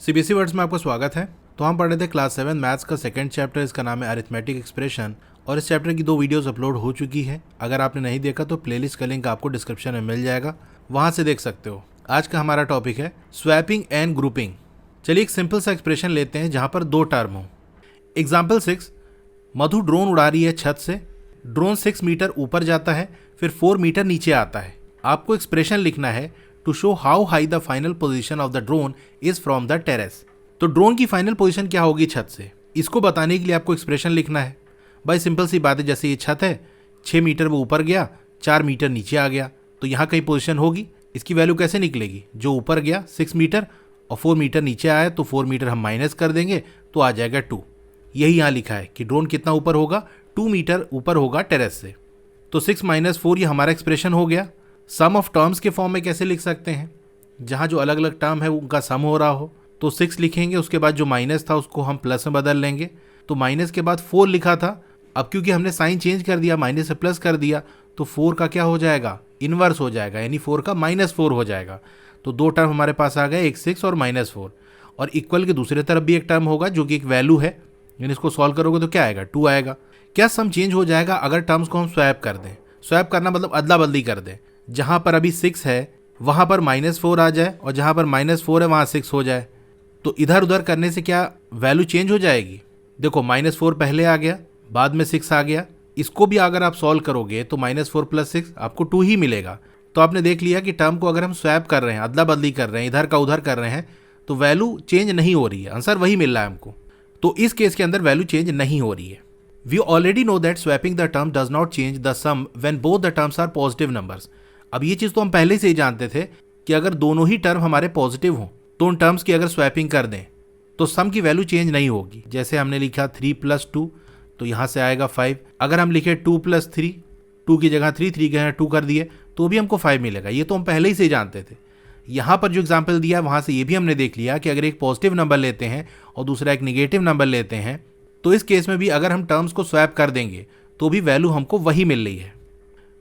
CBSE words में आपका स्वागत है। तो हम पढ़ रहे थे क्लास 7 मैथ्स का सेकंड चैप्टर, इसका नाम है अरिथमेटिक एक्सप्रेशन और इस चैप्टर की 2 वीडियोस अपलोड हो चुकी है। अगर आपने नहीं देखा तो प्लेलिस्ट का लिंक आपको डिस्क्रिप्शन में मिल जाएगा, वहां से देख सकते हो। आज का हमारा टॉपिक है स्वैपिंग एंड ग्रुपिंग। चलिए एक सिंपल सा एक्सप्रेशन लेते हैं जहां पर 2 टर्म हो। एग्जाम्पल 6, मधु ड्रोन उड़ा रही है छत से। ड्रोन 6 मीटर ऊपर जाता है, फिर 4 मीटर नीचे आता है। आपको एक्सप्रेशन लिखना है to show how high the final position of the drone is from the terrace. तो ड्रोन की फाइनल पोजीशन क्या होगी छत से, इसको बताने के लिए आपको एक्सप्रेशन लिखना है। भाई सिंपल सी बात है, जैसे ये छत है 6 मीटर वो ऊपर गया, 4 मीटर नीचे आ गया, तो यहाँ कहीं पोजीशन होगी। इसकी वैल्यू कैसे निकलेगी, जो ऊपर गया 6 मीटर और 4 मीटर नीचे आया तो 4 मीटर हम माइनस कर देंगे तो आ जाएगा 2। यही यहाँ लिखा है कि ड्रोन कितना ऊपर होगा, 2 मीटर ऊपर होगा टेरेस से। तो 6 - 4 ये हमारा एक्सप्रेशन हो गया। सम ऑफ टर्म्स के फॉर्म में कैसे लिख सकते हैं, जहाँ जो अलग अलग टर्म है उनका सम हो रहा हो, तो 6 लिखेंगे, उसके बाद जो माइनस था उसको हम प्लस में बदल लेंगे। तो माइनस के बाद 4 लिखा था, अब क्योंकि हमने साइन चेंज कर दिया, माइनस से प्लस कर दिया, तो 4 का क्या हो जाएगा, इनवर्स हो जाएगा, यानी 4 का -4 हो जाएगा। तो 2 टर्म हमारे पास आ गए, एक 6 और -4। और इक्वल के दूसरे तरफ भी एक टर्म होगा जो कि एक वैल्यू है, यानी इसको सॉल्व करोगे तो क्या आएगा, 2 आएगा। क्या सम चेंज हो जाएगा अगर टर्म्स को हम स्वैप कर दें। स्वैप करना मतलब अदला बदली कर दें। जहाँ पर अभी 6 है वहाँ पर -4 आ जाए और जहाँ पर -4 है वहाँ 6 हो जाए, तो इधर उधर करने से क्या वैल्यू चेंज हो जाएगी। देखो -4 पहले आ गया, बाद में 6 आ गया। इसको भी अगर आप सॉल्व करोगे तो -4 + 6 आपको 2 ही मिलेगा। तो आपने देख लिया कि टर्म को अगर हम स्वैप कर रहे हैं, अदला बदली कर रहे हैं, इधर का उधर कर रहे हैं, तो वैल्यू चेंज नहीं हो रही है, आंसर वही मिल रहा है हमको। तो इस केस के अंदर वैल्यू चेंज नहीं हो रही है। We already know that swapping the term does not change the sum when both the terms are positive numbers. अब ये चीज़ तो हम पहले से ही जानते थे कि अगर दोनों ही टर्म हमारे पॉजिटिव हों तो उन टर्म्स की अगर स्वैपिंग कर दें तो सम की वैल्यू चेंज नहीं होगी। जैसे हमने लिखा 3 + 2 तो यहाँ से आएगा 5। अगर हम लिखे 2 + 3, 2 की जगह 3, 3 की जगह 2 कर दिए तो भी हमको 5 मिलेगा। ये तो हम पहले ही से जानते थे। यहाँ पर जो एग्जाम्पल दिया वहाँ से ये भी हमने देख लिया कि अगर एक पॉजिटिव नंबर लेते हैं और दूसरा एक निगेटिव नंबर लेते हैं तो इस केस में भी अगर हम टर्म्स को स्वैप कर देंगे तो भी वैल्यू हमको वही मिल रही है।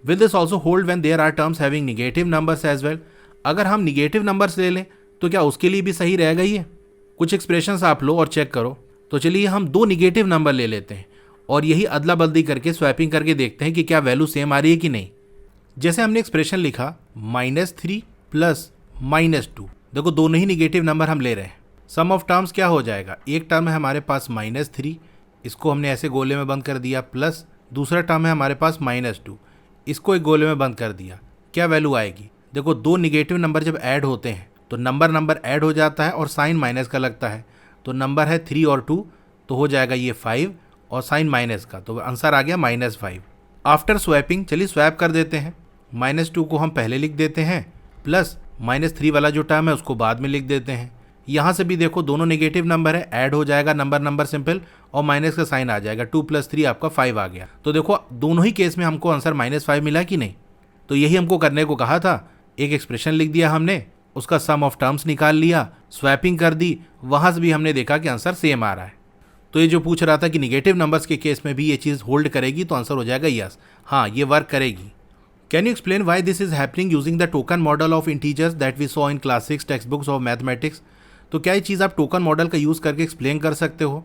Will this also hold when there are terms having negative numbers as well. अगर हम निगेटिव नंबर्स ले लें तो क्या उसके लिए भी सही रहेगा ये। कुछ एक्सप्रेशंस आप लो और चेक करो। तो चलिए हम 2 निगेटिव नंबर ले लेते हैं और यही अदला बदली करके स्वैपिंग करके देखते हैं कि क्या वैल्यू सेम आ रही है कि नहीं। जैसे हमने एक्सप्रेशन लिखा -3 + -2। देखो दोनों ही निगेटिव नंबर हम ले रहे हैं। सम ऑफ टर्म्स क्या हो जाएगा, एक टर्म है हमारे पास -3, इसको हमने ऐसे गोले में बंद कर दिया, प्लस दूसरा टर्म है हमारे पास -2, इसको एक गोले में बंद कर दिया। क्या वैल्यू आएगी, देखो 2 निगेटिव नंबर जब ऐड होते हैं तो नंबर ऐड हो जाता है और साइन माइनस का लगता है। तो नंबर है 3 और 2 तो हो जाएगा ये 5 और साइन माइनस का, तो आंसर आ गया -5। आफ्टर स्वैपिंग चलिए स्वैप कर देते हैं। -2 को हम पहले लिख देते हैं, प्लस -3 वाला जो टर्म है उसको बाद में लिख देते हैं। यहाँ से भी देखो दोनों नेगेटिव नंबर है, ऐड हो जाएगा नंबर सिंपल और माइनस का साइन आ जाएगा। 2 + 3 आपका 5 आ गया। तो देखो दोनों ही केस में हमको आंसर -5 मिला कि नहीं। तो यही हमको करने को कहा था। एक एक्सप्रेशन लिख दिया हमने, उसका सम ऑफ टर्म्स निकाल लिया, स्वैपिंग कर दी, वहाँ से भी हमने देखा कि आंसर सेम आ रहा है। तो ये जो पूछ रहा था कि निगेटिव नंबर्स के केस में भी ये चीज़ होल्ड करेगी, तो आंसर हो जाएगा यस, हाँ ये वर्क करेगी। Can you explain why this is happening using the token model of integers that we saw in class 6 textbooks of mathematics. तो क्या ये चीज़ आप टोकन मॉडल का यूज़ करके एक्सप्लेन कर सकते हो।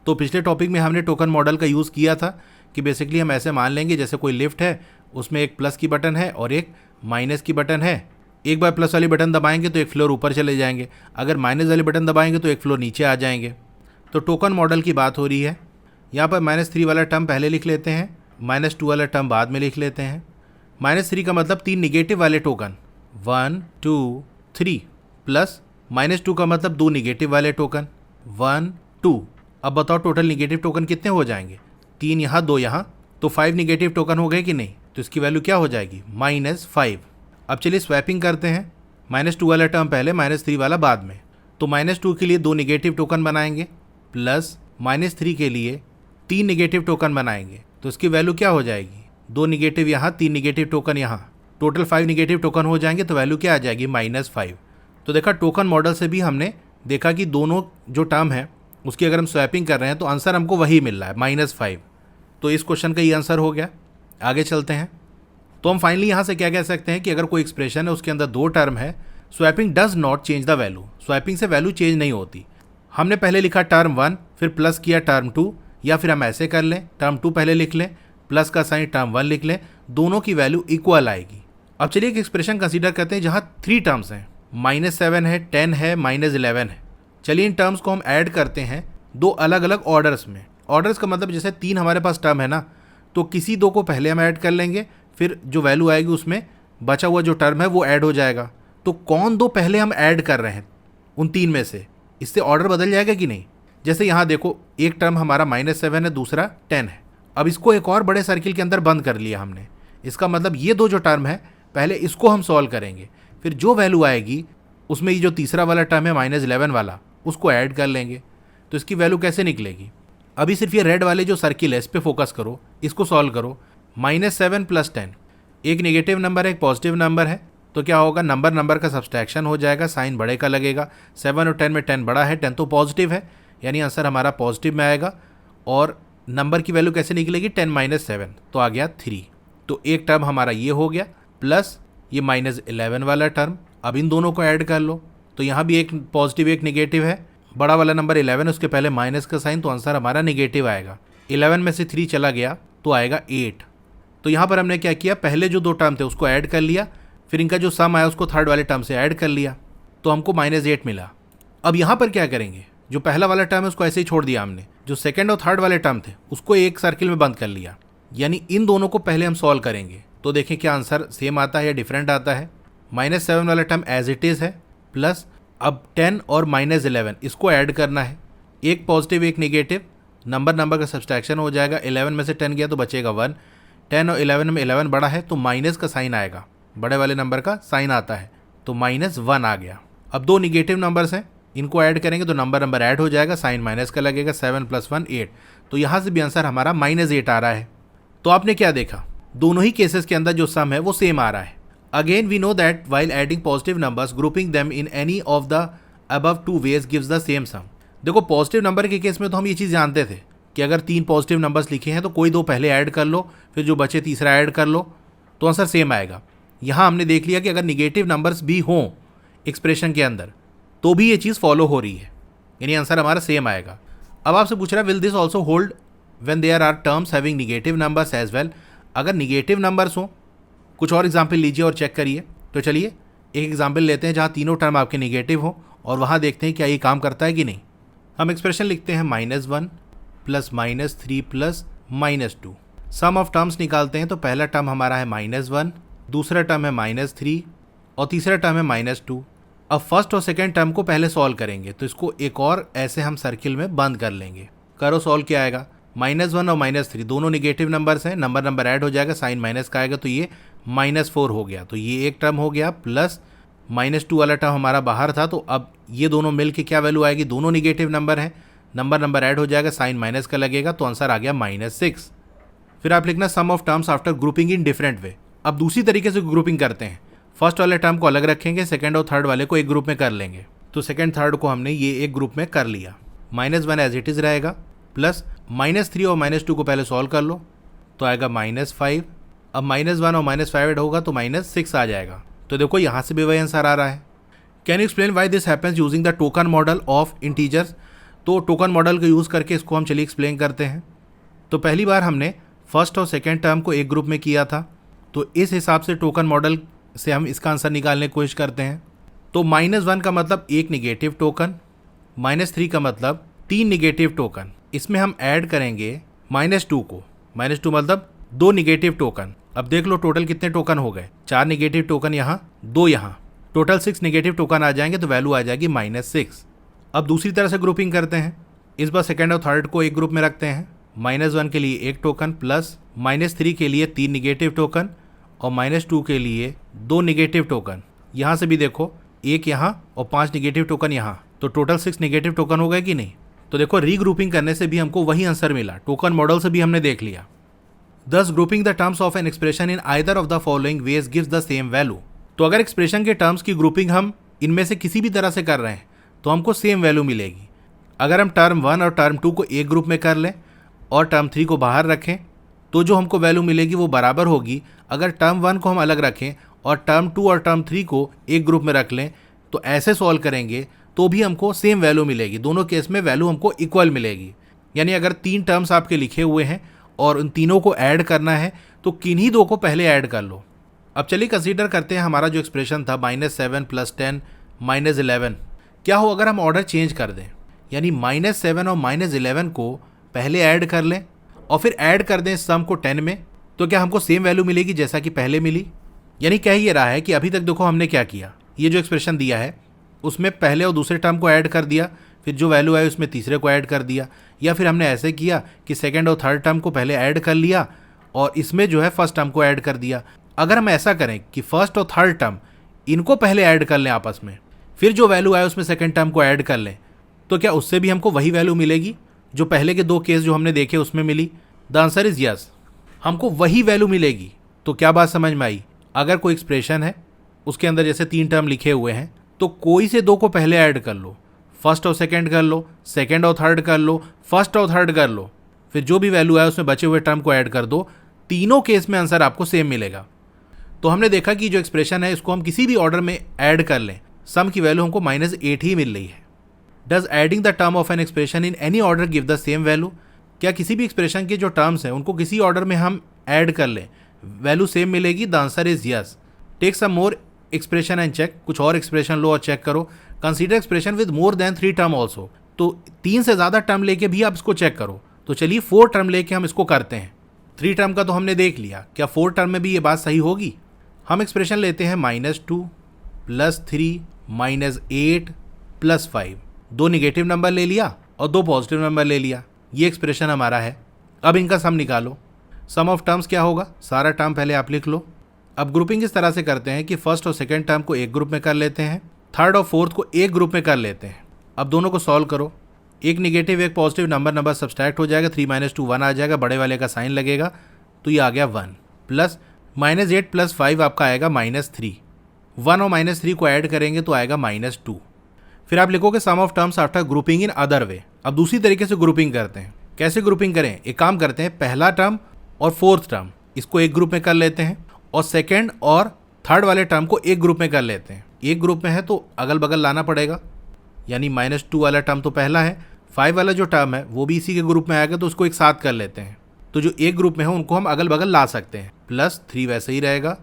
तो पिछले टॉपिक में हमने टोकन मॉडल का यूज़ किया था कि बेसिकली हम ऐसे मान लेंगे जैसे कोई लिफ्ट है, उसमें एक प्लस की बटन है और एक माइनस की बटन है। एक बार प्लस वाली बटन दबाएंगे तो एक फ्लोर ऊपर चले जाएंगे, अगर माइनस वाली बटन दबाएंगे तो एक फ्लोर नीचे आ जाएंगे। तो टोकन मॉडल की बात हो रही है। यहाँ पर -3 वाला टर्म पहले लिख लेते हैं, -2 वाला टर्म बाद में लिख लेते हैं। -3 का मतलब 3 निगेटिव वाले टोकन 1 2 3, प्लस -2 का मतलब 2 निगेटिव वाले टोकन 1 2। अब बताओ टोटल निगेटिव टोकन कितने हो जाएंगे, 3 यहाँ 2 यहाँ, तो 5 निगेटिव टोकन हो गए कि नहीं। तो इसकी वैल्यू क्या हो जाएगी, -5। अब चलिए स्वैपिंग करते हैं, -2 वाला टर्म पहले, -3 वाला बाद में। तो -2 के लिए 2 निगेटिव टोकन बनाएंगे, प्लस -3 के लिए 3 निगेटिव टोकन बनाएंगे। तो इसकी वैल्यू क्या हो जाएगी, 2 निगेटिव यहाँ, 3 निगेटिव टोकन यहाँ, टोटल 5 निगेटिव टोकन हो जाएंगे। तो वैल्यू क्या आ जाएगी, -5। तो देखा टोकन मॉडल से भी हमने देखा कि दोनों जो टर्म है उसकी अगर हम स्वैपिंग कर रहे हैं तो आंसर हमको वही मिल रहा है, -5। तो इस क्वेश्चन का ये आंसर हो गया। आगे चलते हैं। तो हम फाइनली यहाँ से क्या कह सकते हैं कि अगर कोई एक्सप्रेशन है उसके अंदर 2 टर्म है swapping does not change the value, swapping से वैल्यू चेंज नहीं होती। हमने पहले लिखा टर्म 1 फिर प्लस किया टर्म 2, या फिर हम ऐसे कर लें टर्म 2 पहले लिख लें प्लस का साइन टर्म 1 लिख लें, दोनों की वैल्यू इक्वल आएगी। अब चलिए एक एक्सप्रेशन कंसीडर करते हैं जहाँ 3 टर्म्स हैं, -7 है, 10 है, -11 है। चलिए इन टर्म्स को हम ऐड करते हैं दो अलग अलग ऑर्डर्स में। ऑर्डर्स का मतलब जैसे 3 हमारे पास टर्म है ना, तो किसी दो को पहले हम ऐड कर लेंगे, फिर जो वैल्यू आएगी उसमें बचा हुआ जो टर्म है वो ऐड हो जाएगा। तो कौन दो पहले हम ऐड कर रहे हैं उन 3 में से, इससे ऑर्डर बदल जाएगा कि नहीं। जैसे यहाँ देखो एक टर्म हमारा -7 है, दूसरा 10 है। अब इसको एक और बड़े सर्किल के अंदर बंद कर लिया हमने। इसका मतलब ये दो जो टर्म है पहले इसको हम सॉल्व करेंगे, फिर जो वैल्यू आएगी उसमें ये जो तीसरा वाला टर्म है -11 वाला उसको ऐड कर लेंगे। तो इसकी वैल्यू कैसे निकलेगी, अभी सिर्फ ये रेड वाले जो सर्किल है इस पर फोकस करो, इसको सॉल्व करो। -7 + 10, एक नेगेटिव नंबर है एक पॉजिटिव नंबर है, तो क्या होगा नंबर का सब्सट्रैक्शन हो जाएगा, साइन बड़े का लगेगा। 7 और 10 में 10 बड़ा है, 10 तो पॉजिटिव है, यानी आंसर हमारा पॉजिटिव में आएगा। और नंबर की वैल्यू कैसे निकलेगी 10 - 7, तो आ गया 3। तो एक टर्म हमारा ये हो गया प्लस ये -11 वाला टर्म। अब इन दोनों को ऐड कर लो, तो यहाँ भी एक पॉजिटिव एक निगेटिव है, बड़ा वाला नंबर 11 उसके पहले माइनस का साइन, तो आंसर हमारा निगेटिव आएगा। 11 में से 3 चला गया तो आएगा 8। तो यहाँ पर हमने क्या किया, पहले जो दो टर्म थे उसको ऐड कर लिया, फिर इनका जो सम आया उसको थर्ड वाले टर्म से ऐड कर लिया, तो हमको -8 मिला। अब यहाँ पर क्या करेंगे, जो पहला वाला टर्म है उसको ऐसे ही छोड़ दिया हमने, जो सेकंड और थर्ड वाले टर्म थे उसको एक सर्किल में बंद कर लिया, यानी इन दोनों को पहले हम सॉल्व करेंगे। तो देखें क्या आंसर सेम आता है या डिफरेंट आता है। -7 वाला टर्म एज इट इज़ है, प्लस अब 10 और -11 इसको ऐड करना है, एक पॉजिटिव एक नेगेटिव, नंबर का सब्सट्रैक्शन हो जाएगा। 11 में से 10 गया तो बचेगा 1, 10 और 11 में 11 बड़ा है तो माइनस का साइन आएगा, बड़े वाले नंबर का साइन आता है, तो -1 आ गया। अब दो निगेटिव नंबर्स हैं, इनको ऐड करेंगे तो नंबर ऐड हो जाएगा, साइन माइनस का लगेगा। 7 + 1 8, तो यहाँ से भी आंसर हमारा -8 आ रहा है। तो आपने क्या देखा, दोनों ही केसेस के अंदर जो सम है वो सेम आ रहा है। Again we know that while adding positive numbers grouping them in any of the above 2 ways gives the same sum. देखो पॉजिटिव नंबर के केस में तो हम ये चीज़ जानते थे कि अगर 3 पॉजिटिव नंबर्स लिखे हैं तो कोई दो पहले ऐड कर लो, फिर जो बचे तीसरा ऐड कर लो, तो आंसर सेम आएगा। यहाँ हमने देख लिया कि अगर निगेटिव नंबर्स भी हों एक्सप्रेशन के अंदर तो भी ये चीज़ फॉलो हो रही है, यानी आंसर हमारा सेम आएगा। अब आपसे पूछ रहा है will this also hold when there are terms having negative numbers as well. अगर निगेटिव नंबर्स हों, कुछ और एग्जाम्पल लीजिए और चेक करिए। तो चलिए एक एग्जाम्पल लेते हैं जहाँ तीनों टर्म आपके निगेटिव हो और वहाँ देखते हैं क्या ये काम करता है कि नहीं। हम एक्सप्रेशन लिखते हैं -1 + -3 + -2। सम ऑफ टर्म्स निकालते हैं, तो पहला टर्म हमारा है -1, दूसरा टर्म है -3 और तीसरा टर्म है -2। अब फर्स्ट और सेकेंड टर्म को पहले सॉल्व करेंगे, तो इसको एक और ऐसे हम सर्किल में बंद कर लेंगे। करो सॉल्व, क्या आएगा, -1 और -3 दोनों निगेटिव नंबर्स हैं, नंबर ऐड हो जाएगा, साइन माइनस का आएगा, तो ये -4 हो गया, तो ये एक टर्म हो गया, प्लस -2 वाला टर्म हमारा बाहर था, तो अब ये दोनों मिल के क्या वैल्यू आएगी, दोनों निगेटिव नंबर हैं, नंबर ऐड हो जाएगा, साइन माइनस का लगेगा, तो आंसर आ गया -6। फिर आप लिखना sum of terms after grouping in different way. अब दूसरी तरीके से ग्रुपिंग करते हैं, फर्स्ट वाले टर्म को अलग रखेंगे, सेकंड और थर्ड वाले को एक ग्रुप में कर लेंगे। तो सेकंड थर्ड को हमने ये एक ग्रुप में कर लिया। -1 एज इट इज़ रहेगा, प्लस -3 और -2 को पहले सॉल्व कर लो, तो आएगा -5। अब -1 और -5 ऐड होगा तो -6 आ जाएगा। तो देखो यहाँ से भी वही आंसर आ रहा है। Can you explain why this happens using the token model of integers. तो टोकन मॉडल को यूज़ करके इसको हम चलिए एक्सप्लेन करते हैं। तो पहली बार हमने फर्स्ट और सेकेंड टर्म को एक ग्रुप में किया था, तो इस हिसाब से टोकन मॉडल से हम इसका आंसर निकालने की कोशिश करते हैं। तो -1 का मतलब एक निगेटिव टोकन, -3 का मतलब 3 निगेटिव टोकन, इसमें हम ऐड करेंगे -2 को, -2 मतलब 2 निगेटिव टोकन। अब देख लो टोटल कितने टोकन हो गए, 4 निगेटिव टोकन यहाँ, 2 यहाँ, टोटल 6 निगेटिव टोकन आ जाएंगे, तो वैल्यू आ जाएगी -6। अब दूसरी तरह से ग्रुपिंग करते हैं, इस बार सेकेंड और थर्ड को एक ग्रुप में रखते हैं। -1 के लिए एक टोकन, प्लस -3 के लिए 3 निगेटिव टोकन और -2 के लिए 2 निगेटिव टोकन। यहाँ से भी देखो एक यहाँ और 5 निगेटिव टोकन यहाँ, तो टोटल 6 निगेटिव टोकन हो गए कि नहीं। तो देखो रीग्रुपिंग करने से भी हमको वही आंसर मिला, टोकन मॉडल से भी हमने देख लिया। दस grouping the terms of an expression in either of the following veg gives the same value. तो अगर एक्सप्रेशन के टर्म्स की ग्रुपिंग हम इनमें से किसी भी तरह से कर रहे हैं तो हमको सेम वैल्यू मिलेगी। अगर हम टर्म 1 और टर्म 2 को एक ग्रुप में कर लें और टर्म 3 को बाहर रखें, तो जो हमको वैल्यू मिलेगी वो बराबर होगी अगर टर्म 1 को हम अलग रखें और टर्म 2 और टर्म 3 को एक ग्रुप में रख लें तो ऐसे सॉल्व करेंगे तो भी हमको सेम वैल्यू मिलेगी। दोनों केस में वैल्यू हमको इक्वल मिलेगी। यानी अगर 3 टर्म्स आपके लिखे हुए हैं और उन तीनों को ऐड करना है तो किन्हीं दो को पहले ऐड कर लो। अब चलिए कंसीडर करते हैं हमारा जो एक्सप्रेशन था -7 + 10 -11, क्या हो अगर हम ऑर्डर चेंज कर दें, यानी -7 और -11 को पहले ऐड कर लें और फिर ऐड कर दें सम को 10 में, तो क्या हमको सेम वैल्यू मिलेगी जैसा कि पहले मिली। यानी कह ये रहा है कि अभी तक देखो हमने क्या किया, ये जो एक्सप्रेशन दिया है उसमें पहले और दूसरे टर्म को ऐड कर दिया, फिर जो वैल्यू आई उसमें तीसरे को ऐड कर दिया, या फिर हमने ऐसे किया कि सेकंड और थर्ड टर्म को पहले ऐड कर लिया और इसमें जो है फर्स्ट टर्म को ऐड कर दिया। अगर हम ऐसा करें कि फर्स्ट और थर्ड टर्म इनको पहले ऐड कर लें आपस में, फिर जो वैल्यू आए उसमें सेकंड टर्म को ऐड कर लें, तो क्या उससे भी हमको वही वैल्यू मिलेगी जो पहले के 2 केस जो हमने देखे उसमें मिली। द आंसर इज यस, हमको वही वैल्यू मिलेगी। तो क्या बात समझ में आई, अगर कोई एक्सप्रेशन है उसके अंदर जैसे 3 टर्म लिखे हुए हैं तो कोई से 2 को पहले ऐड कर लो, फर्स्ट और सेकंड कर लो, सेकंड और थर्ड कर लो, फर्स्ट और थर्ड कर लो, फिर जो भी वैल्यू आए उसमें बचे हुए टर्म को ऐड कर दो, तीनों केस में आंसर आपको सेम मिलेगा। तो हमने देखा कि जो एक्सप्रेशन है इसको हम किसी भी ऑर्डर में ऐड कर लें, सम की वैल्यू हमको -8 ही मिल रही है। Does adding the term of an expression in any order give the same value, क्या किसी भी एक्सप्रेशन के जो टर्म्स हैं उनको किसी ऑर्डर में हम ऐड कर लें वैल्यू सेम मिलेगी। The answer is yes. Take some more expression and check, कुछ और एक्सप्रेशन लो और चेक करो। Consider expression with more than 3 term also, तो 3 से ज़्यादा टर्म लेके भी आप इसको चेक करो। तो चलिए 4 टर्म लेके हम इसको करते हैं। 3 टर्म का तो हमने देख लिया, क्या 4 टर्म में भी ये बात सही होगी। हम एक्सप्रेशन लेते हैं -2 + 3 -8 + 5, 2 निगेटिव नंबर ले लिया और 2 पॉजिटिव नंबर ले लिया, ये एक्सप्रेशन हमारा है। अब इनका सम निकालो। सम ऑफ टर्म्स क्या होगा, सारा टर्म पहले आप लिख लो। अब ग्रुपिंग इस तरह से करते हैं कि फर्स्ट और सेकंड टर्म को एक ग्रुप में कर लेते हैं, थर्ड और फोर्थ को एक ग्रुप में कर लेते हैं। अब दोनों को सॉल्व करो, एक निगेटिव एक पॉजिटिव नंबर सब्सट्रैक्ट हो जाएगा, 3 - 2 1 आ जाएगा, बड़े वाले का साइन लगेगा तो ये आ गया 1, प्लस -8 + 5 आपका आएगा -3, 1 और -3 को ऐड करेंगे तो आएगा -2। फिर आप लिखोगे sum of terms after grouping in other way. अब दूसरी तरीके से ग्रुपिंग करते हैं। कैसे ग्रुपिंग करें, एक काम करते हैं, पहला टर्म और फोर्थ टर्म इसको एक ग्रुप में कर लेते हैं और सेकेंड और थर्ड वाले टर्म को एक ग्रुप में कर लेते हैं। एक ग्रुप में है तो अगल बगल लाना पड़ेगा, यानी -2 वाला टर्म तो पहला है, 5 वाला जो टर्म है वो भी इसी के ग्रुप में आएगा तो उसको एक साथ कर लेते हैं। तो जो एक ग्रुप में है उनको हम अगल बगल ला सकते हैं, +3 वैसे ही रहेगा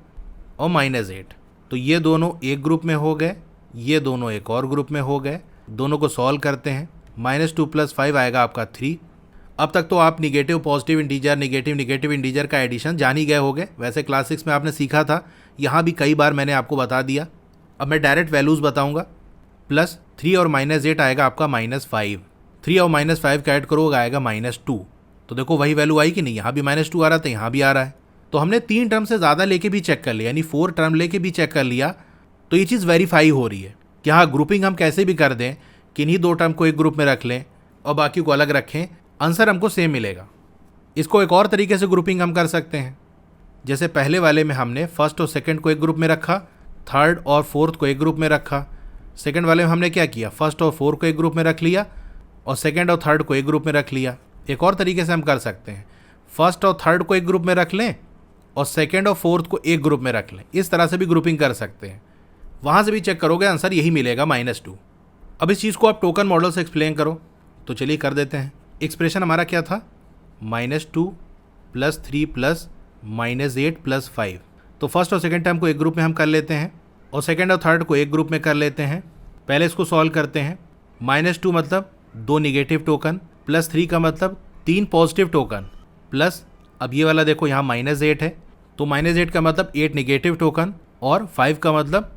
और -8, तो ये दोनों एक ग्रुप में हो गए, ये दोनों एक और ग्रुप में हो गए। दोनों को सॉल्व करते हैं, -2 + 5 आएगा आपका 3। अब तक तो आप negative positive integer negative integer का एडिशन जान ही गए होंगे, वैसे क्लास 6 में आपने सीखा था, यहाँ भी कई बार मैंने आपको बता दिया। अब मैं डायरेक्ट वैल्यूज़ बताऊँगा। +3 और -8 आएगा आपका -5, 3 और -5 का ऐड करोगे आएगा -2। तो देखो वही वैल्यू आई कि नहीं, यहाँ भी -2 आ रहा था, यहाँ भी आ रहा है। तो हमने 3 टर्म से ज़्यादा लेके भी चेक कर लिया, यानी 4 टर्म लेके भी चेक कर लिया, तो ये चीज़ वेरीफाई हो रही है कि हाँ ग्रुपिंग हम कैसे भी कर दें, किन्हीं 2 टर्म को एक ग्रुप में रख लें और बाकी को अलग रखें, आंसर हमको सेम मिलेगा। इसको एक और तरीके से ग्रुपिंग हम कर सकते हैं, जैसे पहले वाले में हमने फर्स्ट और सेकंड को एक ग्रुप में रखा, थर्ड और फोर्थ को एक ग्रुप में रखा। सेकंड वाले में हमने क्या किया, फर्स्ट और फोर्थ को एक ग्रुप में रख लिया और सेकंड और थर्ड को एक ग्रुप में रख लिया। एक और तरीके से हम कर सकते हैं, फर्स्ट और थर्ड को एक ग्रुप में रख लें और सेकंड और फोर्थ को एक ग्रुप में रख लें, इस तरह से भी ग्रुपिंग कर सकते हैं। वहाँ से भी चेक करोगे आंसर यही मिलेगा -2। अब इस चीज़ को आप टोकन मॉडल से एक्सप्लेन करो, तो चलिए कर देते हैं। एक्सप्रेशन हमारा क्या था, -2 + 3 + -8 + 5। तो फर्स्ट और सेकंड टर्म को एक ग्रुप में हम कर लेते हैं और सेकंड और थर्ड को एक ग्रुप में कर लेते हैं। पहले इसको सॉल्व करते हैं, -2 मतलब 2 निगेटिव टोकन, +3 का मतलब 3 पॉजिटिव टोकन, प्लस अब ये वाला देखो यहाँ -8 है, तो -8 का मतलब 8 निगेटिव टोकन और 5 का मतलब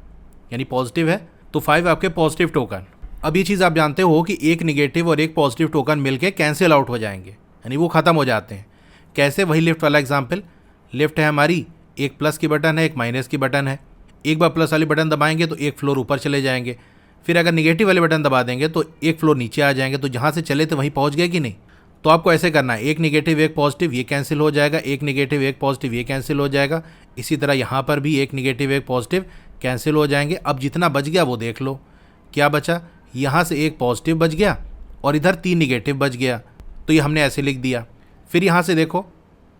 यानी पॉजिटिव है तो 5 आपके पॉजिटिव टोकन। अब ये चीज़ आप जानते हो कि एक निगेटिव और एक पॉजिटिव टोकन मिलके कैंसिल आउट हो जाएंगे, यानी वो ख़त्म हो जाते हैं। कैसे, वही लिफ्ट वाला एग्जाम्पल, लिफ्ट है हमारी, एक प्लस की बटन है एक माइनस की बटन है, एक बार प्लस वाली बटन दबाएंगे तो एक फ्लोर ऊपर चले जाएंगे, फिर अगर निगेटिव वाले बटन दबा देंगे तो एक फ्लोर नीचे आ जाएंगे, तो जहाँ से चले थे वहीं पहुँच गए कि नहीं। तो आपको ऐसे करना है, एक निगेटिव एक पॉजिटिव ये कैंसिल हो जाएगा, एक निगेटिव एक पॉजिटिव ये कैंसिल हो जाएगा, इसी तरह यहाँ पर भी एक निगेटिव एक पॉजिटिव कैंसिल हो जाएंगे। अब जितना बच गया वो देख लो, क्या बचा, यहाँ से एक पॉजिटिव बच गया और इधर 3 निगेटिव बच गया, तो ये हमने ऐसे लिख दिया। फिर यहाँ से देखो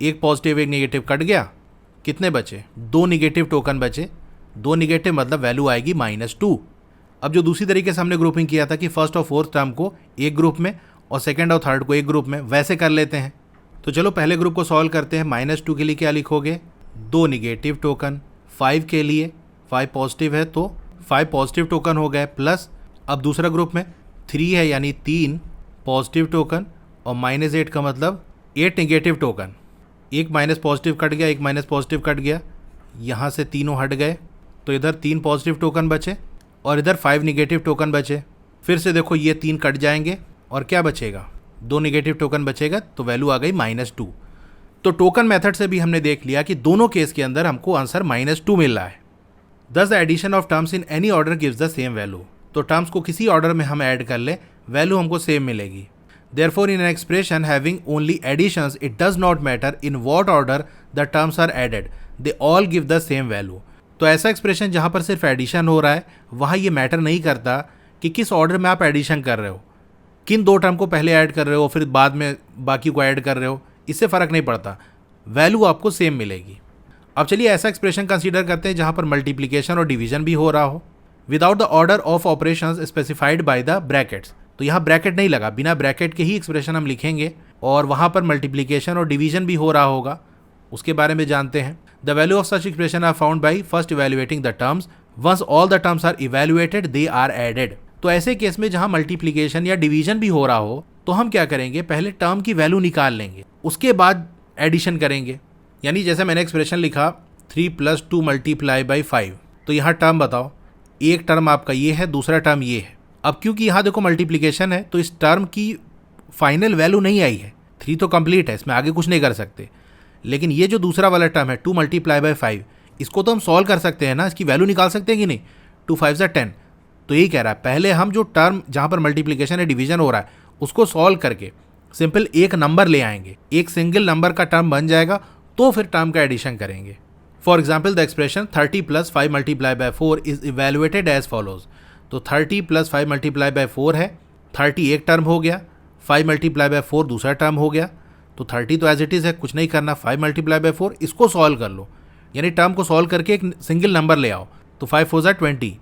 एक पॉजिटिव एक निगेटिव कट गया, कितने बचे, 2 निगेटिव टोकन बचे, दो निगेटिव मतलब वैल्यू आएगी -2। अब जो दूसरी तरीके से हमने ग्रुपिंग किया था कि फर्स्ट और फोर्थ टर्म को एक ग्रुप में और सेकंड और थर्ड को एक ग्रुप में, वैसे कर लेते हैं। तो चलो पहले ग्रुप को सॉल्व करते हैं। -2 के लिए क्या लिखोगे, दो निगेटिव टोकन, 5 के लिए 5 पॉजिटिव है तो 5 पॉजिटिव टोकन हो गए, प्लस अब दूसरा ग्रुप में 3 है यानी 3 पॉजिटिव टोकन और -8 का मतलब 8 निगेटिव टोकन। एक माइनस पॉजिटिव कट गया, एक माइनस पॉजिटिव कट गया, यहाँ से तीनों हट गए तो इधर 3 पॉजिटिव टोकन बचे और इधर 5 निगेटिव टोकन बचे। फिर से देखो ये 3 कट जाएंगे और क्या बचेगा, 2 निगेटिव टोकन बचेगा तो वैल्यू आ गई -2। तो टोकन मेथड से भी हमने देख लिया कि दोनों केस के अंदर हमको आंसर -2 मिल रहा है। Thus the addition of terms in any order gives the same value. तो टर्म्स को किसी ऑर्डर में हम ऐड कर ले, वैल्यू हमको सेम मिलेगी। Therefore, in an expression having only additions, it does not matter in what order the terms are added. They all give the same value. तो ऐसा एक्सप्रेशन जहाँ पर सिर्फ एडिशन हो रहा है, वहाँ ये मैटर नहीं करता कि किस ऑर्डर में आप एडिशन कर रहे हो, किन दो टर्म को पहले ऐड कर रहे हो फिर बाद में बाकी को ऐड कर रहे हो, इससे फ़र्क नहीं पड़ता, वैल्यू आपको सेम मिलेगी। अब चलिए ऐसा एक्सप्रेशन कंसीडर करते हैं जहाँ पर मल्टीप्लिकेशन और डिवीजन भी हो रहा हो without the order of operations specified by the brackets. तो यहाँ ब्रैकेट नहीं लगा, बिना ब्रैकेट के ही एक्सप्रेशन हम लिखेंगे और वहाँ पर मल्टीप्लिकेशन और डिवीजन भी हो रहा होगा, उसके बारे में जानते हैं। The value of such expression are found by first evaluating the terms, once all the terms are evaluated they are added. तो ऐसे केस में जहाँ मल्टीप्लिकेशन या डिवीजन भी हो रहा हो तो हम क्या करेंगे, पहले टर्म की वैल्यू निकाल लेंगे, उसके बाद एडिशन करेंगे। यानी जैसे मैंने एक्सप्रेशन लिखा 3 + 2 × 5, तो यहाँ टर्म बताओ, एक टर्म आपका ये है, दूसरा टर्म ये है। अब क्योंकि यहाँ देखो मल्टीप्लिकेशन है तो इस टर्म की फाइनल वैल्यू नहीं आई है, 3 तो कंप्लीट है, इसमें आगे कुछ नहीं कर सकते। लेकिन ये जो दूसरा वाला टर्म है 2 × 5, इसको तो हम सॉल्व कर सकते हैं ना, इसकी वैल्यू निकाल सकते हैं कि नहीं। 2 × 5 = 10। तो यही कह रहा है पहले हम जो टर्म जहाँ पर मल्टीप्लिकेशन या डिवीजन हो रहा है उसको सॉल्व करके सिंपल एक नंबर ले आएंगे, एक सिंगल नंबर का टर्म बन जाएगा तो फिर टर्म का एडिशन करेंगे। For example the expression 30 + 5 × 4 is evaluated as follows. तो 30 + 5 × 4 है, 30 एक टर्म हो गया, 5 × 4 दूसरा टर्म हो गया। तो 30 तो एज इट इज़ है, कुछ नहीं करना, 5 × 4 इसको सॉल्व कर लो, यानी टर्म को सॉल्व करके एक सिंगल नंबर ले आओ। तो 5 × 4 = 20।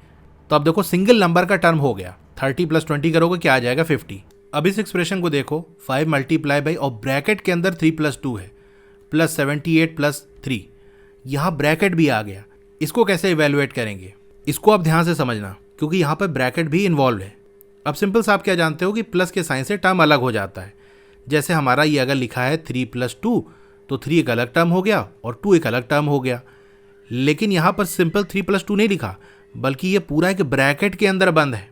तो अब देखो सिंगल नंबर का टर्म हो गया, 30 + 20 करोगे क्या आ जाएगा 50। अब इस एक्सप्रेशन को देखो 5 × और ब्रैकेट के अंदर 3 + 2 है, प्लस 78 + 3, यहाँ ब्रैकेट भी आ गया। इसको कैसे इवेल्युएट करेंगे, इसको आप ध्यान से समझना क्योंकि यहाँ पर ब्रैकेट भी इन्वॉल्व है। अब सिंपल सा आप क्या जानते हो कि प्लस के साइन से टर्म अलग हो जाता है। जैसे हमारा ये अगर लिखा है 3 + 2 तो 3 एक अलग टर्म हो गया और 2 एक अलग टर्म हो गया। लेकिन यहाँ पर सिंपल 3 + 2 नहीं लिखा, बल्कि ये पूरा एक ब्रैकेट के अंदर बंद है।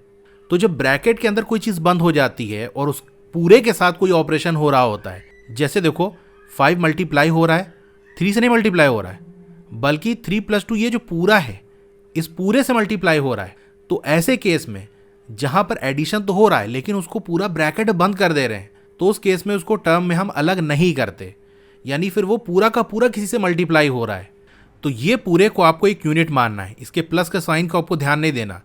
तो जब ब्रैकेट के अंदर कोई चीज़ बंद हो जाती है और उस पूरे के साथ कोई ऑपरेशन हो रहा होता है, जैसे देखो 5 मल्टीप्लाई हो रहा है, 3 से नहीं मल्टीप्लाई हो रहा है, बल्कि 3 + 2 ये जो पूरा है इस पूरे से मल्टीप्लाई हो रहा है। तो ऐसे केस में जहाँ पर एडिशन तो हो रहा है लेकिन उसको पूरा ब्रैकेट बंद कर दे रहे हैं, तो उस केस में उसको टर्म में हम अलग नहीं करते, यानी फिर वो पूरा का पूरा किसी से मल्टीप्लाई हो रहा है। तो ये पूरे को आपको एक यूनिट मानना है, इसके प्लस का साइन को आपको ध्यान नहीं देना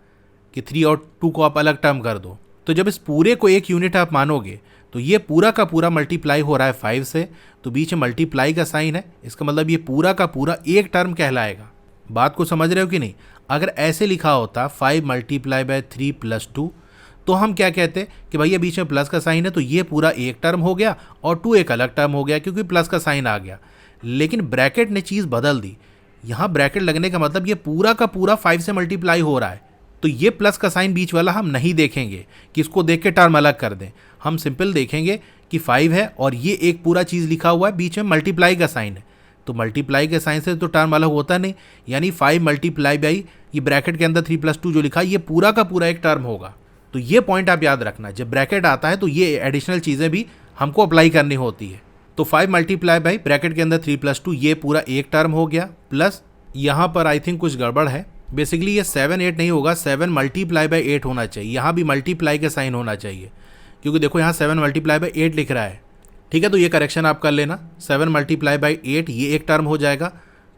कि 3 और 2 को आप अलग टर्म कर दो। तो जब इस पूरे को एक यूनिट आप मानोगे तो ये पूरा का पूरा मल्टीप्लाई हो रहा है 5 से, तो बीच में मल्टीप्लाई का साइन है, इसका मतलब ये पूरा का पूरा एक टर्म कहलाएगा। बात को समझ रहे हो कि नहीं। अगर ऐसे लिखा होता 5 × 3 + 2 तो हम क्या कहते कि भैया बीच में प्लस का साइन है तो ये पूरा एक टर्म हो गया और 2 एक अलग टर्म हो गया क्योंकि प्लस का साइन आ गया। लेकिन ब्रैकेट ने चीज़ बदल दी, यहाँ ब्रैकेट लगने का मतलब ये पूरा का पूरा 5 से मल्टीप्लाई हो रहा है, तो ये प्लस का साइन बीच वाला हम नहीं देखेंगे कि इसको देख के टर्म अलग कर दें। हम सिंपल देखेंगे कि 5 है और ये एक पूरा चीज़ लिखा हुआ है, बीच में मल्टीप्लाई का साइन है, तो मल्टीप्लाई के साइन से तो टर्म अलग होता नहीं, यानी 5 × ये ब्रैकेट के अंदर 3 + 2 जो लिखा है ये पूरा का पूरा एक टर्म होगा। तो ये पॉइंट आप याद रखना, जब ब्रैकेट आता है तो ये एडिशनल चीज़ें भी हमको अप्लाई करनी होती है। तो 5 × ब्रैकेट के अंदर 3 + 2 ये पूरा एक टर्म हो गया, प्लस यहाँ पर आई थिंक कुछ गड़बड़ है, बेसिकली ये 7 8 नहीं होगा, 7 × 8 होना चाहिए, यहाँ भी मल्टीप्लाई का साइन होना चाहिए क्योंकि देखो यहाँ 7 × 8 लिख रहा है। ठीक है, तो ये करेक्शन आप कर लेना, 7 × 8 ये एक टर्म हो जाएगा,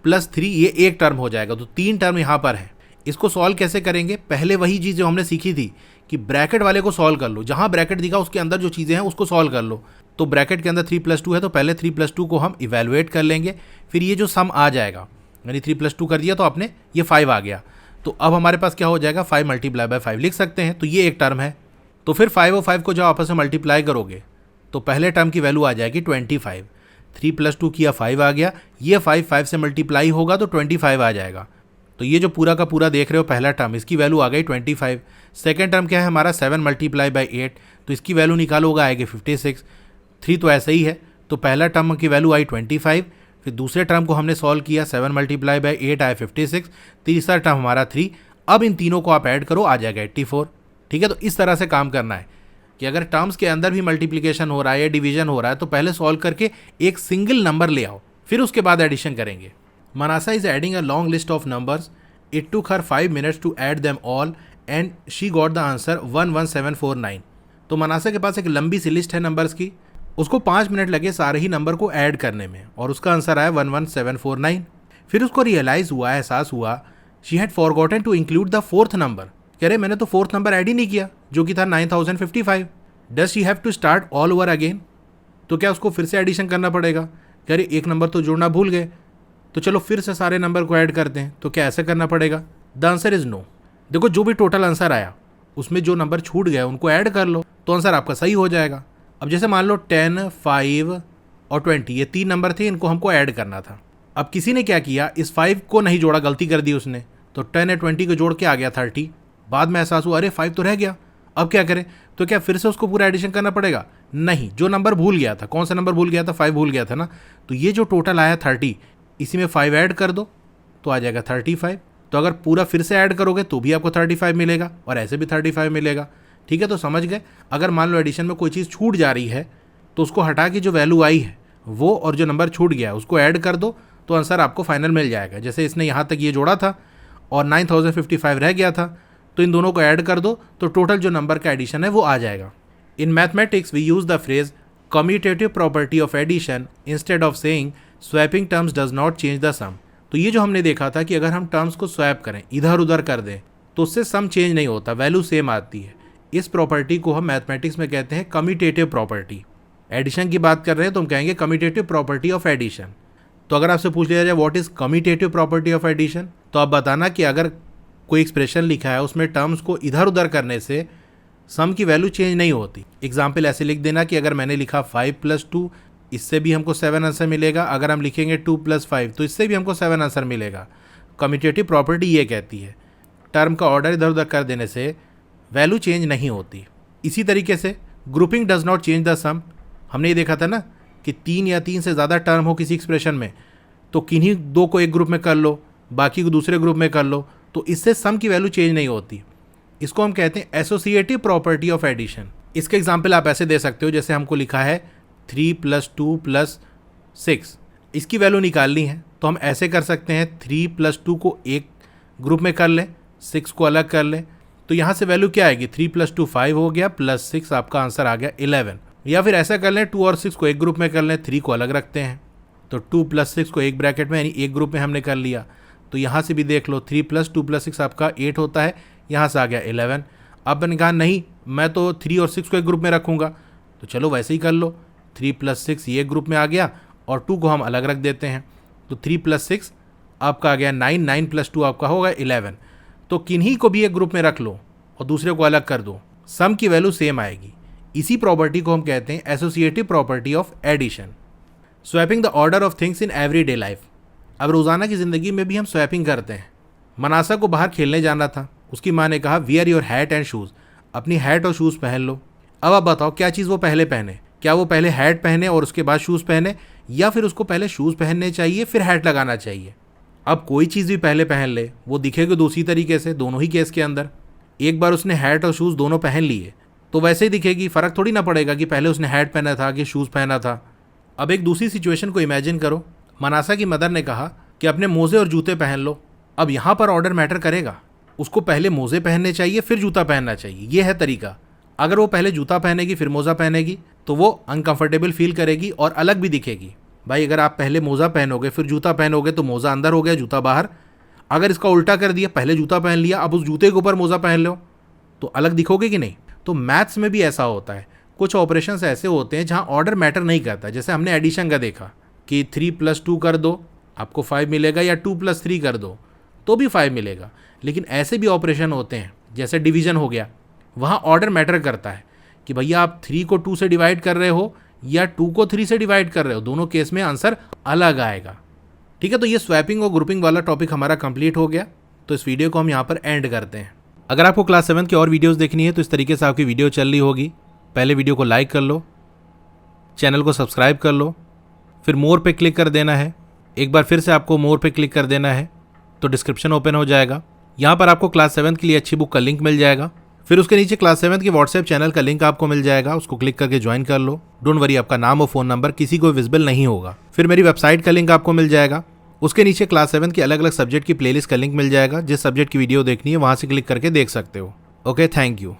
प्लस 3 ये एक टर्म हो जाएगा, तो 3 टर्म यहाँ पर है। इसको सॉल्व कैसे करेंगे, पहले वही चीज़ जो हमने सीखी थी कि ब्रैकेट वाले को सॉल्व कर लो, जहाँ ब्रैकेट दिखा उसके अंदर जो चीज़ें हैं उसको सॉल्व कर लो। तो ब्रैकेट के अंदर 3 + 2 है तो पहले 3 + 2 को हम इवेल्युएट कर लेंगे, फिर ये जो सम आ जाएगा यानी 3 + 2 कर दिया तो आपने ये 5 आ गया। तो अब हमारे पास क्या हो जाएगा, 5 × 5 लिख सकते हैं। तो ये एक टर्म है। तो फिर 5 और 5 को जब आपस में मल्टीप्लाई करोगे तो पहले टर्म की वैल्यू आ जाएगी 25। 3 + 2 किया 5 आ गया, ये 5 से मल्टीप्लाई होगा तो 25 आ जाएगा। तो ये जो पूरा का पूरा देख रहे हो पहला टर्म, इसकी वैल्यू आ गई 25। सेकेंड टर्म क्या है हमारा, 7 × 8, तो इसकी वैल्यू निकालोगा आएगी 56। 3 तो ऐसा ही है, तो पहला टर्म की वैल्यू आई 25, फिर दूसरे टर्म को हमने सॉल्व किया, 7 × 8 आया 56, तीसरा टर्म हमारा 3। अब इन तीनों को आप ऐड करो, आ जाएगा 84। ठीक है, तो इस तरह से काम करना है कि अगर टर्म्स के अंदर भी मल्टीप्लिकेशन हो रहा है या डिवीजन हो रहा है तो पहले सॉल्व करके एक सिंगल नंबर ले आओ, फिर उसके बाद एडिशन करेंगे। Manasa is adding a long list of numbers, it took her 5 minutes to add them all and she got the answer 11749। तो मनासा के पास एक लंबी सी लिस्ट है नंबर्स की, उसको 5 मिनट लगे सारे ही नंबर को ऐड करने में और उसका आंसर आया 11749। फिर उसको रियलाइज हुआ, एहसास हुआ, she had forgotten to include the 4th number. कह रहे मैंने तो 4th नंबर ऐड ही नहीं किया जो कि था 9055। Does she have to start all over again, तो क्या उसको फिर से एडिशन करना पड़ेगा? कह रहे एक नंबर तो जोड़ना भूल गए, तो चलो फिर से सारे नंबर को ऐड करते हैं। तो क्या ऐसा करना पड़ेगा? The answer is no. देखो जो भी टोटल आंसर आया उसमें जो नंबर छूट गया उनको ऐड कर लो तो आंसर आपका सही हो जाएगा। अब जैसे मान लो 10, 5 और 20 ये 3 नंबर थे, इनको हमको ऐड करना था। अब किसी ने क्या किया, इस 5 को नहीं जोड़ा, गलती कर दी उसने, तो 10 और 20 को जोड़ के आ गया 30। बाद में एहसास हुआ अरे 5 तो रह गया, अब क्या करें? तो क्या फिर से उसको पूरा एडिशन करना पड़ेगा? नहीं, जो नंबर भूल गया था, कौन सा नंबर भूल गया था? 5 भूल गया था ना, तो ये जो टोटल आया 30, इसी में 5 ऐड कर दो तो आ जाएगा 35। तो अगर पूरा फिर से ऐड करोगे तो भी आपको 35 मिलेगा और ऐसे भी 35 मिलेगा। ठीक है, तो समझ गए। अगर मान लो एडिशन में कोई चीज़ छूट जा रही है तो उसको हटा के जो वैल्यू आई है वो और जो नंबर छूट गया है उसको ऐड कर दो तो आंसर आपको फाइनल मिल जाएगा। जैसे इसने यहाँ तक ये जोड़ा था और 9055 रह गया था, तो इन दोनों को ऐड कर दो तो टोटल जो नंबर का एडिशन है वो आ जाएगा। In mathematics we use the phrase commutative property of addition instead of saying swapping terms does not change the sum. तो ये जो हमने देखा था कि अगर हम टर्म्स को स्वैप करें, इधर उधर कर दें, तो उससे सम चेंज नहीं होता, वैल्यू सेम आती है। इस प्रॉपर्टी को हम मैथमेटिक्स में कहते हैं कम्यूटेटिव प्रॉपर्टी। एडिशन की बात कर रहे हैं तो हम कहेंगे कम्यूटेटिव प्रॉपर्टी ऑफ एडिशन। तो अगर आपसे पूछ लिया जाए what is commutative property of addition, तो आप बताना कि अगर कोई एक्सप्रेशन लिखा है उसमें टर्म्स को इधर उधर करने से सम की वैल्यू चेंज नहीं होती। एग्जाम्पल ऐसे लिख देना कि अगर मैंने लिखा 5 + 2, इससे भी हमको 7 आंसर मिलेगा। अगर हम लिखेंगे 2 + 5 तो इससे भी हमको 7 आंसर मिलेगा। कम्यूटेटिव प्रॉपर्टी ये कहती है टर्म का ऑर्डर इधर उधर कर देने से वैल्यू चेंज नहीं होती। इसी तरीके से grouping does not change the sum, हमने ये देखा था ना कि 3 या 3 से ज़्यादा टर्म हो किसी एक्सप्रेशन में तो किन्हीं 2 को एक ग्रुप में कर लो, बाकी को दूसरे ग्रुप में कर लो, तो इससे सम की वैल्यू चेंज नहीं होती। इसको हम कहते हैं एसोसिएटिव प्रॉपर्टी ऑफ एडिशन। इसके एग्जाम्पल आप ऐसे दे सकते हो, जैसे हमको लिखा है 3 + 2 + 6, इसकी वैल्यू निकालनी है तो हम ऐसे कर सकते हैं 3 + 2 को एक ग्रुप में कर लें, 6 को अलग कर लें, तो यहाँ से वैल्यू क्या आएगी, 3 + 2 5 हो गया, +6 आपका आंसर आ गया 11। या फिर ऐसा कर लें 2 और 6 को एक ग्रुप में कर लें, 3 को अलग रखते हैं, तो 2 + 6 को एक ब्रैकेट में यानी एक ग्रुप में हमने कर लिया। तो यहाँ से भी देख लो 3 + 2 + 6 आपका 8 होता है, यहाँ से आ गया 11। अब मैंने कहा नहीं मैं तो 3 और 6 को एक ग्रुप में रखूँगा, तो चलो वैसे ही कर लो, 3 + 6 ये ग्रुप में आ गया और 2 को हम अलग रख देते हैं, तो 3 + 6 आपका आ गया 9, 9 + 2 आपका होगा 11। तो किन्हीं को भी एक ग्रुप में रख लो और दूसरे को अलग कर दो, सम की वैल्यू सेम आएगी। इसी प्रॉपर्टी को हम कहते हैं associative property of addition. Swapping the order of things in everyday life. अब रोज़ाना की ज़िंदगी में भी हम स्वैपिंग करते हैं। मनासा को बाहर खेलने जाना था, उसकी माँ ने कहा wear your hat and shoes, अपनी हैट और शूज़ पहन लो। अब आप बताओ क्या चीज़ वो पहले पहने, क्या वो पहले हैट पहने और उसके बाद शूज़ पहने, या फिर उसको पहले शूज़ पहनने चाहिए फिर हैट लगाना चाहिए। अब कोई चीज़ भी पहले पहन ले वो दिखेगी दूसरी तरीके से दोनों ही केस के अंदर। एक बार उसने हैट और शूज़ दोनों पहन लिए तो वैसे ही दिखेगी, फ़र्क थोड़ी ना पड़ेगा कि पहले उसने हैट पहना था कि शूज़ पहना था। अब एक दूसरी सिचुएशन को इमेजिन करो, मनासा की मदर ने कहा कि अपने मोज़े और जूते पहन लो। अब यहाँ पर ऑर्डर मैटर करेगा, उसको पहले मोज़े पहनने चाहिए फिर जूता पहनना चाहिए, ये है तरीका। अगर वो पहले जूता पहनेगी फिर मोज़ा पहनेगी तो वो अनकंफर्टेबल फील करेगी और अलग भी दिखेगी। भाई अगर आप पहले मोज़ा पहनोगे फिर जूता पहनोगे तो मोज़ा अंदर हो गया जूता बाहर। अगर इसका उल्टा कर दिया, पहले जूता पहन लिया अब उस जूते के ऊपर मोज़ा पहन लो तो अलग दिखोगे कि नहीं। तो मैथ्स में भी ऐसा होता है, कुछ ऑपरेशंस ऐसे होते हैं जहाँ ऑर्डर मैटर नहीं करता। जैसे हमने एडिशन का देखा कि 3 + 2 कर दो आपको 5 मिलेगा, या 2 + 3 कर दो तो भी 5 मिलेगा। लेकिन ऐसे भी ऑपरेशन होते हैं जैसे डिवीजन हो गया, वहाँ ऑर्डर मैटर करता है कि भैया आप 3 को 2 से डिवाइड कर रहे हो या 2 को 3 से डिवाइड कर रहे हो, दोनों केस में आंसर अलग आएगा। ठीक है, तो ये स्वैपिंग और ग्रुपिंग वाला टॉपिक हमारा कंप्लीट हो गया। तो इस वीडियो को हम यहाँ पर एंड करते हैं। अगर आपको क्लास 7 की और वीडियोस देखनी है तो इस तरीके से आपकी वीडियो चल रही होगी। पहले वीडियो को लाइक कर लो, चैनल को सब्सक्राइब कर लो, फिर मोर पे क्लिक कर देना है। एक बार फिर से आपको मोर पे क्लिक कर देना है तो डिस्क्रिप्शन ओपन हो जाएगा। यहाँ पर आपको क्लास 7 के लिए अच्छी बुक का लिंक मिल जाएगा। फिर उसके नीचे क्लास 7 के व्हाट्सएप चैनल का लिंक आपको मिल जाएगा, उसको क्लिक करके ज्वाइन कर लो। डोंट वरी, आपका नाम और फ़ोन नंबर किसी को विजिबल नहीं होगा। फिर मेरी वेबसाइट का लिंक आपको मिल जाएगा, उसके नीचे क्लास 7 के अलग अलग सब्जेक्ट की प्लेलिस्ट का लिंक मिल जाएगा। जिस सब्जेक्ट की वीडियो देखनी है वहाँ से क्लिक करके देख सकते हो। Okay, thank you.